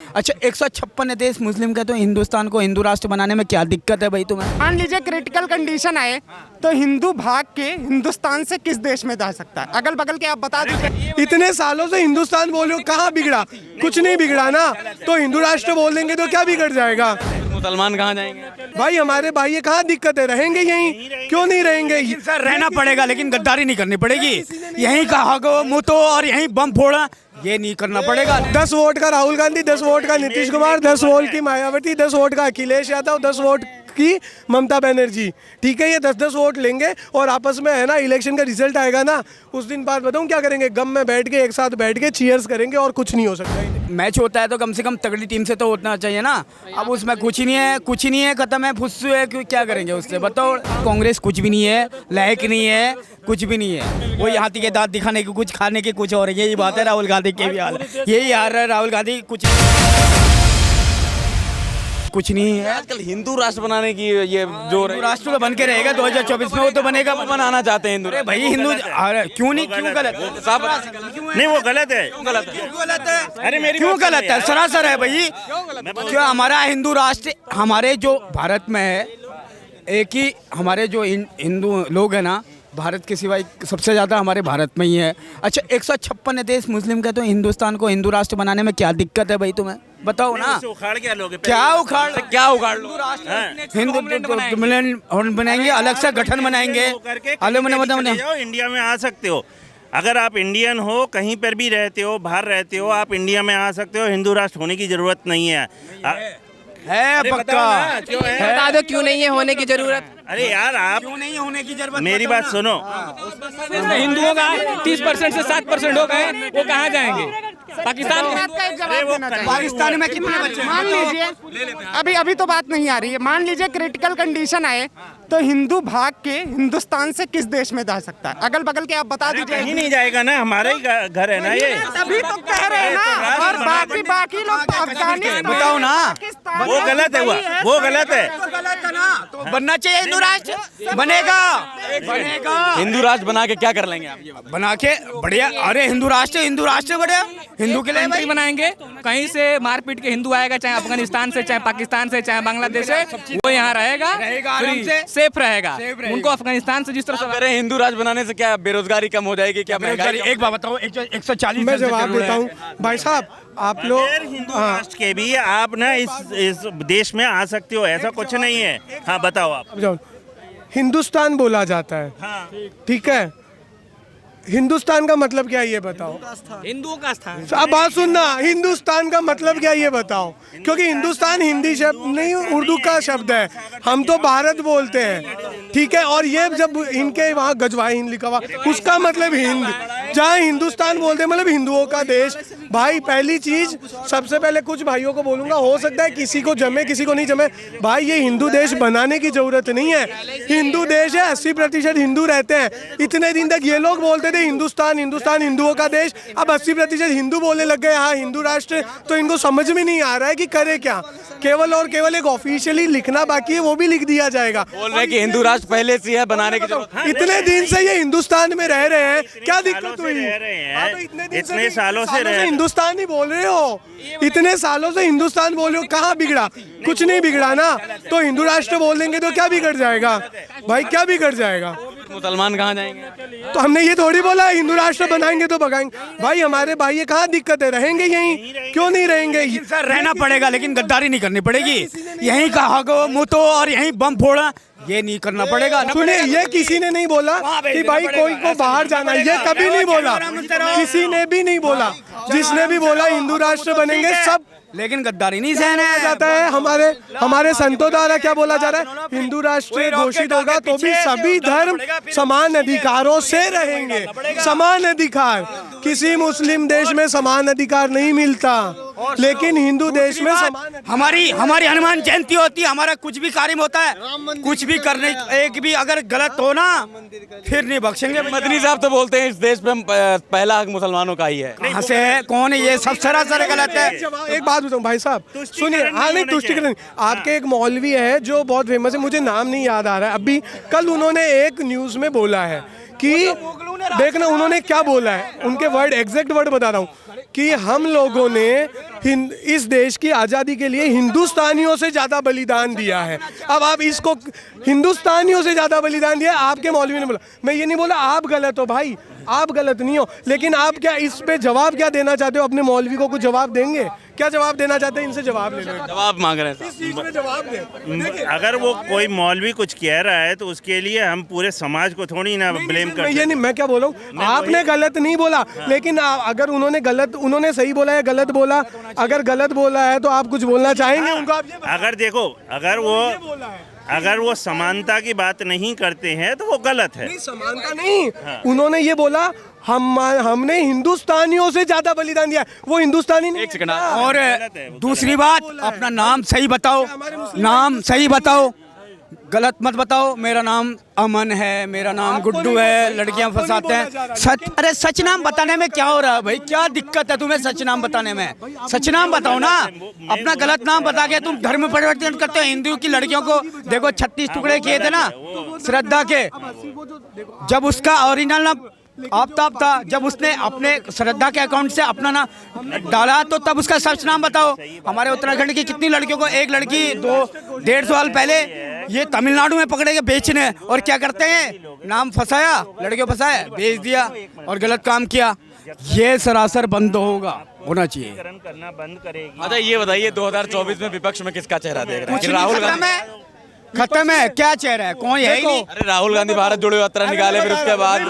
अच्छा 156 देश मुस्लिम का, तो हिंदुस्तान को हिंदू राष्ट्र बनाने में क्या दिक्कत है भाई तुम्हें? मान लीजिए क्रिटिकल कंडीशन आए तो हिंदू भाग के हिंदुस्तान से किस देश में जा सकता है? अगल बगल के आप बता दीजिए। इतने सालों से हिंदुस्तान बोल रहे हो, कहाँ बिगड़ा? कुछ नहीं बिगड़ा ना। तो हिंदू राष्ट्र बोल देंगे तो क्या बिगड़ जाएगा? मुसलमान कहाँ जाएंगे? भाई हमारे भाई ये कहाँ दिक्कत है? रहेंगे यहीं, क्यों नहीं रहेंगे? सर रहना पड़ेगा लेकिन गद्दारी नहीं करनी पड़ेगी। यहीं कहा गो मुतो और यहीं बम फोड़ा, ये नहीं करना पड़ेगा। 10 वोट का राहुल गांधी, 10 वोट का नीतीश कुमार, 10 वोट की मायावती, 10 वोट का अखिलेश यादव, 10 वोट की ममता बनर्जी। ठीक है, ये 10-10 वोट लेंगे और आपस में है ना, इलेक्शन का रिजल्ट आएगा ना, उस दिन बाद बताऊं क्या करेंगे? गम में बैठ के एक साथ बैठ के चीयर्स करेंगे और कुछ नहीं हो सकता। मैच होता है तो कम से कम तगड़ी टीम से तो होना चाहिए ना। अब उसमें कुछ ही नहीं है, कुछ ही नहीं है, खत्म है, फुस्सू है, क्या करेंगे उससे बताओ? कांग्रेस कुछ भी नहीं है, लायक नहीं है, कुछ भी नहीं है। वो हाथी के दांत दिखाने की, कुछ खाने की कुछ और, यही बात है। राहुल गांधी के भी हाल है, यही हाल है। राहुल गांधी कुछ नहीं है। आजकल हिंदू राष्ट्र बनाने की ये जो राष्ट्र तो बन के रहेगा 2024 में, वो तो बनेगा। बनाना चाहते हैं हिंदू। अरे भाई हिंदू क्यों नहीं, क्यों गलत? नहीं वो गलत है। गलत है? अरे मेरी क्यों बात सुनो गलत है? यार। सरासर है भाई। क्यों हमारा हिंदू राष्ट्र, हमारे जो भारत में है, एक ही हमारे जो हिंदू लोग हैं ना, भारत के सिवाय सबसे ज़्यादा हमारे भारत में ही है। अच्छा 156 देश मुस्लिम का, तो हिंदुस्तान को हिंदू राष्ट्र बनाने में क्या दिक्कत है भाई तुम्हें? बताओ ना। उखाड़ क्या लोगे? क्या उखाड़ लो? हिंदू मिलन बनाएंगे, अलग से गठन बनाएंगे, अलग जाओ, इंडिया में आ सकते हो। अगर आप इंडियन हो, कहीं पर भी रहते हो, बाहर रहते हो, आप इंडिया में आ सकते हो। हिंदू राष्ट्र होने की जरूरत नहीं है। पक्का बता दो क्यों नहीं है होने की जरूरत? अरे यार आप क्यों नहीं होने की जरूरत? मेरी बात सुनो। हिंदुओं का 30% से 7% हो गए, वो कहाँ जाएंगे? पाकिस्तान इस बात का एक जवाब देना चाहिए। पाकिस्तान में कितने बच्चे? मान लीजिए अभी तो बात नहीं आ रही है। मान लीजिए क्रिटिकल कंडीशन आए तो हिंदू भाग के हिंदुस्तान से किस देश में जा सकता है? अगल बगल के आप बता दीजिए। कहीं नहीं जाएगा ना, हमारा ही घर है ना ये। तभी तो कह रहे हैं ना। और बाकी लोग तो अफगानिस्तान, बताओ ना। पाकिस्तान, वो गलत है, वो गलत है। गलत है ना, तो बनना चाहिए हिंदू राष्ट्र। बनेगा। हिंदू राष्ट्र बना के क्या कर लेंगे आप? ये बना के बढ़िया। अरे हिंदू राष्ट्र बढ़िया, हिंदू के लिए कंट्री बनाएंगे। कहीं से मारपीट के हिंदू आएगा, चाहे अफगानिस्तान से, चाहे पाकिस्तान से, चाहे बांग्लादेश से, वो यहाँ रहेगा, आराम से, सेफ रहेगा। उनको अफगानिस्तान से जिस तरह से अरे हिंदू राष्ट्र बनाने से क्या बेरोजगारी कम हो जाएगी? क्या महंगाई? एक बात बताओ, 140 मैं जवाब देता हूँ भाई साहब। आप लोग गैर हिंदू राष्ट्र के भी आप ना इस देश में आ सकते हो, ऐसा कुछ नहीं है। हाँ बताओ आप। जाओ, हिंदुस्तान बोला जाता है, हाँ। ठीक है? हिंदुस्तान का मतलब क्या है ये बताओ? हिंदुओं का स्थान। अब बात सुनना, हिंदुस्तान का मतलब क्या है ये बताओ? क्योंकि हिंदुस्तान हिंदी शब्द नहीं, उर्दू का शब्द है। हम तो भारत बोलते हैं, ठीक है? और ये जब इनके वहाँ गजवा हिंद लिखा हुआ, उसका मतलब हिंद। जहाँ हिंदुस्तान बोलते हैं मतलब हिंदुओं का देश। भाई पहली चीज, सबसे पहले कुछ भाइयों को बोलूंगा, हो सकता है किसी को जमे किसी को नहीं जमे। भाई ये हिंदू देश बनाने की जरूरत नहीं है। हिंदू देश है, 80% हिंदू रहते हैं। इतने दिन तक ये लोग बोलते थे हिंदुस्तान हिंदुओं का देश। अब 80% हिंदू बोलने लग गए हाँ हिंदू राष्ट्र। तो इनको समझ में नहीं आ रहा है कि करे क्या। केवल और केवल एक ऑफिशियली लिखना बाकी है, वो भी लिख दिया जाएगा। बोल रहे कि हिंदू राष्ट्र पहले से है, बनाने की जरूरत। इतने दिन से ये हिंदुस्तान में रह रहे हैं, क्या दिक्कत हुई? रह रहे हैं। हाँ, तो इतने सालों से हिंदुस्तान ही बोल रहे हो। इतने सालों से हिंदुस्तान बोल रहे हो, कहाँ बिगड़ा? कुछ नहीं बिगड़ा ना। तो हिंदू राष्ट्र बोल देंगे तो क्या बिगड़ जाएगा? भाई क्या बिगड़ जाएगा? मुसलमान कहाँ जाएंगे? तो हमने ये थोड़ी बोला हिंदू राष्ट्र बनाएंगे तो भगाएंगे। भाई हमारे भाई ये कहाँ दिक्कत है? रहेंगे यहीं, क्यों नहीं रहेंगे? सर रहना पड़ेगा लेकिन गद्दारी नहीं करनी पड़ेगी। यहीं कहा गो मुतो और यहीं बम फोड़ा, ये नहीं करना पड़ेगा। सुनिए, ये किसी ने नहीं बोला कि भाई कोई को बाहर जाना, ये कभी नहीं बोला, किसी ने भी नहीं बोला। जिसने भी बोला हिंदू राष्ट्र बनेंगे सब, लेकिन गद्दारी नहीं सहना जाता है। हमारे संतों द्वारा क्या बोला जा रहा है? हिंदू राष्ट्र घोषित होगा तो भी सभी धर्म समान अधिकारों से रहेंगे। समान अधिकार किसी मुस्लिम देश में समान अधिकार नहीं मिलता, लेकिन हिंदू देश में समान। हमारी हनुमान जयंती होती है, हमारा कुछ भी कार्य होता है, कुछ भी करने, एक भी अगर गलत हो ना फिर नहीं बख्शेंगे। मदनी साहब तो बोलते हैं इस देश में पहला हक मुसलमानों का ही है। कहाँ से है? कौन है? ये सब सरासर गलत है। एक बात बताऊं भाई साहब, सुनिए। हाँ नहीं, तुष्टिकरण। आपके एक मौलवी है जो बहुत फेमस है, मुझे नाम नहीं याद आ रहा है अभी। कल उन्होंने एक न्यूज में बोला है कि देखना उन्होंने क्या बोला है, उनके वर्ड, एग्जैक्ट वर्ड बता रहा हूँ। कि हम लोगों ने इस देश की आज़ादी के लिए हिंदुस्तानियों से ज़्यादा बलिदान दिया है। अब आप इसको हिंदुस्तानियों से ज़्यादा बलिदान दिया, आपके मौलवी ने बोला, मैं ये नहीं बोला आप गलत हो भाई, आप गलत नहीं हो, लेकिन आप क्या इस पे जवाब क्या देना चाहते हो? अपने मौलवी को कुछ जवाब देंगे? क्या जवाब देना चाहते हैं? इनसे जवाब ले लो, जवाब मांग रहे हैं इस चीज़ में जवाब दें। अगर वो कोई मौलवी कुछ कह रहा है तो उसके लिए हम पूरे समाज को थोड़ी ना ब्लेम कर ये नहीं, मैं क्या बोला हूँ, आपने गलत नहीं बोला, लेकिन अगर उन्होंने सही बोला है गलत बोला, अगर गलत बोला है तो आप कुछ बोलना चाहेंगे उनको? आप ये अगर देखो, अगर वो समानता की बात नहीं करते हैं तो वो गलत है। नहीं, समानता नहीं, उन्होंने ये बोला हमने हिंदुस्तानियों से ज्यादा बलिदान दिया, वो हिंदुस्तानी नहीं। एक सेकंड, और दूसरी बात, अपना नाम सही बताओ, नाम सही बताओ, गलत मत बताओ। मेरा नाम अमन है, मेरा नाम गुड्डू है, लड़कियां फंसाते हैं। सच, अरे सच नाम बताने में क्या हो रहा है भाई? क्या दिक्कत है तुम्हें सच नाम बताने में? सच नाम बताओ ना, अपना गलत नाम बता के तुम धर्म परिवर्तन करते हो। हिंदू की लड़कियों को देखो 36 टुकड़े किए थे ना श्रद्धा के, जब उसका ओरिजिनल नाम आफ्ताब था, जब उसने अपने श्रद्धा के अकाउंट से अपना नाम डाला तो तब उसका सच नाम बताओ। हमारे उत्तराखंड की कितनी लड़कियों को, एक लड़की 1.5 साल पहले ये तमिलनाडु में पकड़े के बेचने, और क्या करते हैं, नाम फंसाया, लड़कियों फंसाया, बेच दिया और गलत काम किया। ये सरासर बंद होना चाहिए। करना बंद करेगी। अच्छा ये बताइए 2024 में विपक्ष में किसका चेहरा देख रहे हैं? कि राहुल गांधी खत्म है, क्या चेहरा है, कौन है ही नहीं। अरे राहुल गांधी भारत जोड़ो यात्रा निकाले, फिर उसके बाद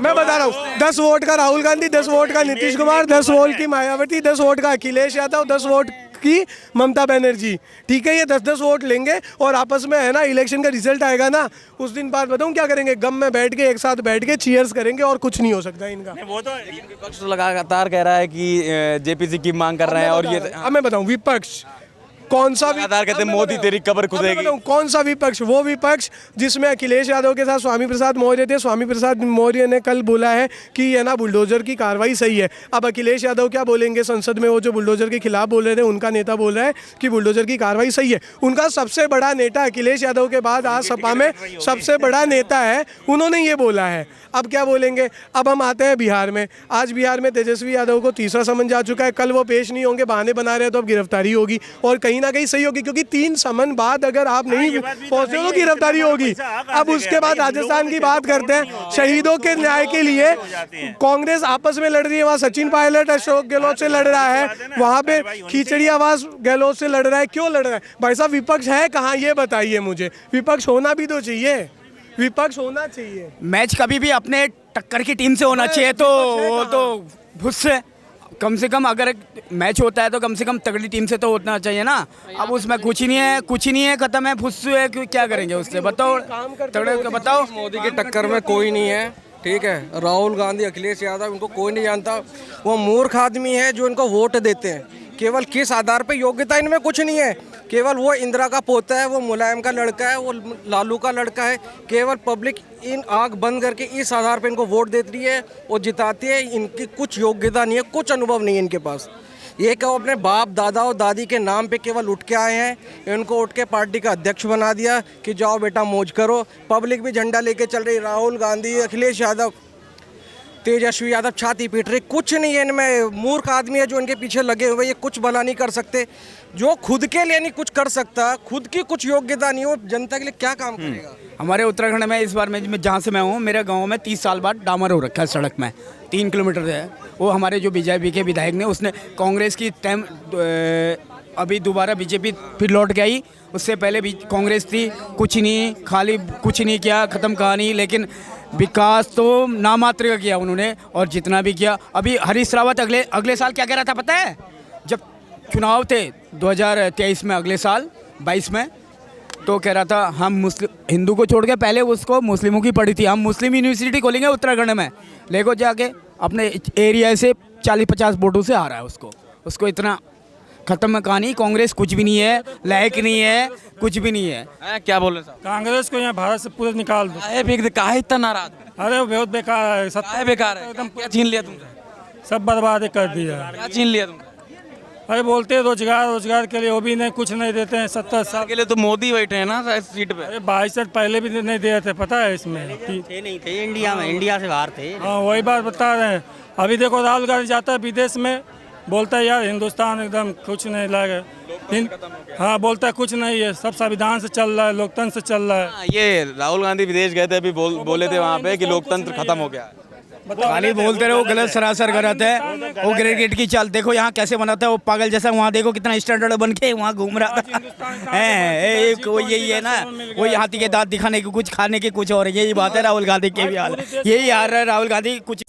मैं बता रहा हूँ, 10 वोट का राहुल गांधी, 10 वोट का नीतीश कुमार, 10 वोट की मायावती, 10 वोट का अखिलेश यादव, 10 वोट की ममता बनर्जी। ठीक है, ये 10-10 वोट लेंगे और आपस में है ना, इलेक्शन का रिजल्ट आएगा ना, उस दिन बाद बताऊँ क्या करेंगे, गम में बैठ के एक साथ बैठ के चीयर्स करेंगे और कुछ नहीं हो सकता इनका। वो तो विपक्ष तो लगातार कह रहा है कि जेपीसी की मांग कर रहे हैं, और ये अब मैं बताऊँ विपक्ष कौन सा लगातार कहते हैं मोदी तेरी कब्र खुदेगी। कौन सा विपक्ष? वो विपक्ष जिसमें अखिलेश यादव के साथ स्वामी प्रसाद मौर्य थे। स्वामी प्रसाद मौर्य ने कल बोला है कि ये ना बुलडोजर की कार्रवाई सही है। अब अखिलेश यादव क्या बोलेंगे संसद में? वो जो बुलडोजर के खिलाफ बोल रहे थे, उनका नेता बोल रहा है कि बुलडोजर की कार्रवाई सही है। उनका सबसे बड़ा नेता अखिलेश यादव के बाद आज सपा में सबसे बड़ा नेता है, उन्होंने ये बोला है। अब क्या बोलेंगे? अब हम आते हैं बिहार में। आज बिहार में तेजस्वी यादव को तीसरा समन जा चुका है, कल वो पेश नहीं होंगे, बहाने बना रहे हैं, तो अब गिरफ्तारी होगी और कहीं ना कहीं सही होगी, क्योंकि 3 समन बाद अगर आप नहीं पहुंचे तो गिरफ्तारी होगी। अब उसके बाद राजस्थान की बात करते हैं, शहीदों के न्याय के लिए कांग्रेस आपस में लड़ रही है। वहाँ सचिन पायलट अशोक गहलोत से लड़ रहा है, वहाँ पे खिचड़ी आवाज गहलोत से लड़ रहा है। क्यों लड़ रहा है भाई साहब? विपक्ष है कहाँ, ये बताइए मुझे। विपक्ष होना भी तो चाहिए, विपक्ष होना चाहिए। मैच कभी भी अपने टक्कर की टीम से होना चाहिए, तो वो तो उससे कम से कम अगर मैच होता है तो कम से कम तगड़ी टीम से तो होना चाहिए ना। अब उसमें कुछ ही नहीं है, खत्म है, फुस्सू है, क्या करेंगे उससे? बताओ, तगड़े बताओ। मोदी के टक्कर में कोई नहीं है, ठीक है। राहुल गांधी, अखिलेश यादव, इनको कोई नहीं जानता। वो मूर्ख आदमी है जो इनको वोट देते हैं। केवल किस आधार पे? योग्यता इनमें कुछ नहीं है। केवल वो इंदिरा का पोता है, वो मुलायम का लड़का है, वो लालू का लड़का है। केवल पब्लिक इन आंख बंद करके इस आधार पे इनको वोट देती है और जिताती है। इनकी कुछ योग्यता नहीं है, कुछ अनुभव नहीं है इनके पास। ये क्या अपने बाप दादा और दादी के नाम पे केवल उठ के आए हैं। इनको उठ के पार्टी का अध्यक्ष बना दिया कि जाओ बेटा मौज करो। पब्लिक भी झंडा लेके चल रही। राहुल गांधी, अखिलेश यादव, तेजस्वी यादव छाती पीट रहे। कुछ नहीं है इनमें। मूर्ख आदमी है जो इनके पीछे लगे हुए। ये कुछ भला नहीं कर सकते। जो खुद के लिए नहीं कुछ कर सकता, खुद की कुछ योग्यता नहीं हो, जनता के लिए क्या काम करेगा? हमारे उत्तराखंड में इस बार में जहाँ से मैं हूँ, मेरे गांव में 30 साल बाद डामर हो रखा है सड़क में, 3 किलोमीटर है। वो हमारे जो बीजेपी के विधायक ने, उसने कांग्रेस की टाइम, अभी दोबारा बीजेपी फिर लौट के आई, उससे पहले भी कांग्रेस थी, कुछ नहीं, खाली कुछ नहीं किया, ख़त्म कहानी। लेकिन विकास तो नामात्र का किया उन्होंने, और जितना भी किया। अभी हरीश रावत अगले साल क्या कह रहा था पता है? जब चुनाव थे 2023 में, अगले साल 22 में, तो कह रहा था हम हिंदू को छोड़ के पहले उसको मुस्लिमों की पड़ी थी, हम मुस्लिम यूनिवर्सिटी खोलेंगे उत्तराखंड में। लेको जाके अपने एरिया से 40-50 वोटों से आ रहा है उसको इतना खत्म कहानी। कांग्रेस कुछ भी नहीं है, लायक नहीं है, कुछ भी नहीं है। क्या बोल रहे साहब? कांग्रेस को यहाँ भारत से पूरे निकाल दो। काहे इतना नाराज? अरे वो बहुत बेकार है, काहे बेकार है? एकदम क्या छीन लिया तुमसे? सब बर्बाद कर दिया। क्या छीन लिया तुमसे? अरे बोलते हैं रोजगार रोजगार के लिए, वो भी नहीं, कुछ नहीं देते हैं। 70 साल के लिए तो मोदी बैठे हैं ना सीट पे। अरे 22 साल पहले भी नहीं दिए थे, पता है इसमें। थे नहीं थे इंडिया में, इंडिया से बाहर थे। हाँ वही बात बता रहे हैं। अभी देखो राहुल गांधी जाता है विदेश में, बोलता है यार हिंदुस्तान एकदम कुछ नहीं लगे। हाँ बोलता है कुछ नहीं है, सब संविधान से चल रहा है, लोकतंत्र से चल रहा है। हाँ, ये राहुल गांधी विदेश गए थे, अभी बोले थे वहाँ पे कि लोकतंत्र खत्म हो गया। खाली बोलते रहे, वो गलत सरासर गलत है। वो क्रिकेट की चाल देखो यहाँ कैसे बनाता है वो पागल जैसा, वहाँ देखो कितना स्टैंडर्ड बन के वहाँ घूम रहा था। एक वो यही है ना, वो हाथी के दांत दिखाने की कुछ, खाने की कुछ और, यही बात है राहुल गांधी के भी हाल। यही हाल है राहुल गांधी कुछ